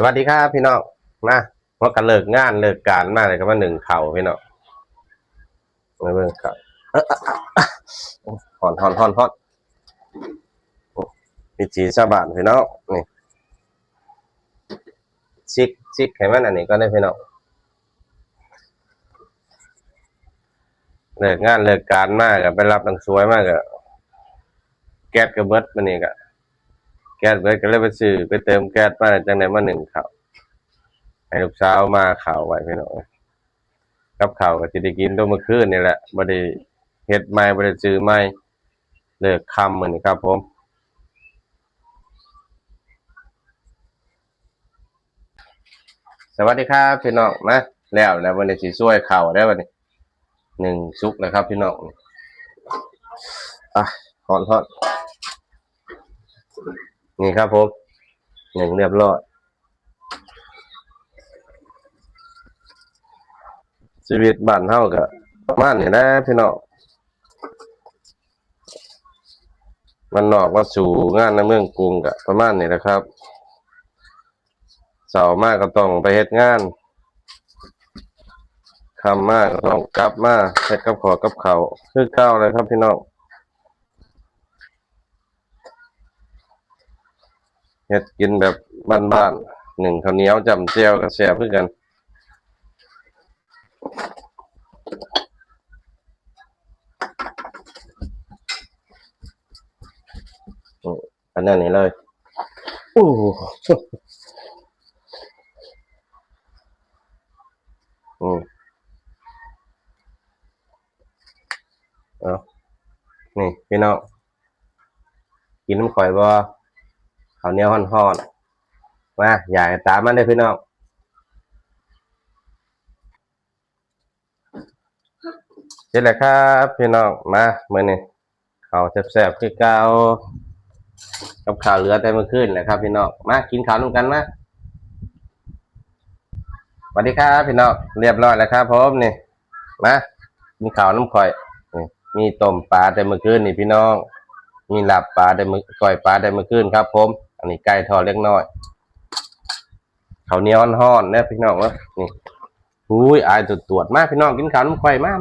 สวัสดีครับพี่น้องมาว่ากันเลิกงานเลิกการมากเลยก็มาหนึ่งเข่าพี่น้องมาเบิ่งครับฮอนวิถีชาวบ้านพี่น้องนี่ชิกให้มันอันนี้ก็ได้พี่น้องเลิกงานเลิกการมากกับไปรับหนังสวยมากกับแก๊สกระเบิดมันนี่กะแก๊สเบิดก็เลยไปซื้อไปเติมแก๊สมาจังไหนมาหนึ่งเข่าให้ลูกสาวมาข่าวไว้พี่น้องกับข่าวก็จะได้กินตัวเมื่อคืนนี่แหละบ่ได้เฮ็ดใหม่บ่ได้ซื้อใหม่เลิกค่ำมื้อนี้ครับผมสวัสดีครับพี่น้องนะแล้ววันนี้สิช่วยข่าวได้วันนี้หนึ่งซุกนะครับพี่น้องอ่ะฮอนนี่ครับผมหนึ่งเรียบร้อยชีวิตบ้านเฮาก็ประมาณนี้นะพี่น้องมันนอกมาสู่งานในเมืองกรุงก็ประมาณนี้นะครับเช้ามากก็ต้องไปเฮ็ดงานค่ำมากก็ต้องกลับมาเฮ็ดกับข้าวกับข้าวคือเก่าเลยครับพี่น้องเฮ็ดกินแบบบ้านๆหนึ่งข้าวเหนียวจ้ำแจ่วก็แซ่บคือกันอันนั้นนี่เลยโอ้อืมเอานี่พี่น้องกินน้ำข่อยบ่ข้าวเหนียวฮ้อนๆมาอยากให้ตามมันเด้อพี่น้องเสร็จแล้วครับพี่น้องมามื้อนี้ข้าวแซ่บๆคือเก่ากับข้าวเหลือแต่เมื่อคืนแหละครับพี่น้องมากินข้าวร่วมกันมาสวัสดีครับพี่น้องเรียบร้อยแล้วครับผมนี่มากินข้าวน้ำข่อยนี่มีต้มปลาแต่เมื่อคืนนี่พี่น้องมีลาบปลาแต่มื้อก้อยปลาแต่เมื่อคืนครับผมอันนี้ไก่ทอดเล็กน้อยข้าวเหนียวฮ้อนๆนะพี่น้องเนาะนี่อุ้ยอายตรวจมาพี่น้องกินข้าวน้ำข่อยมา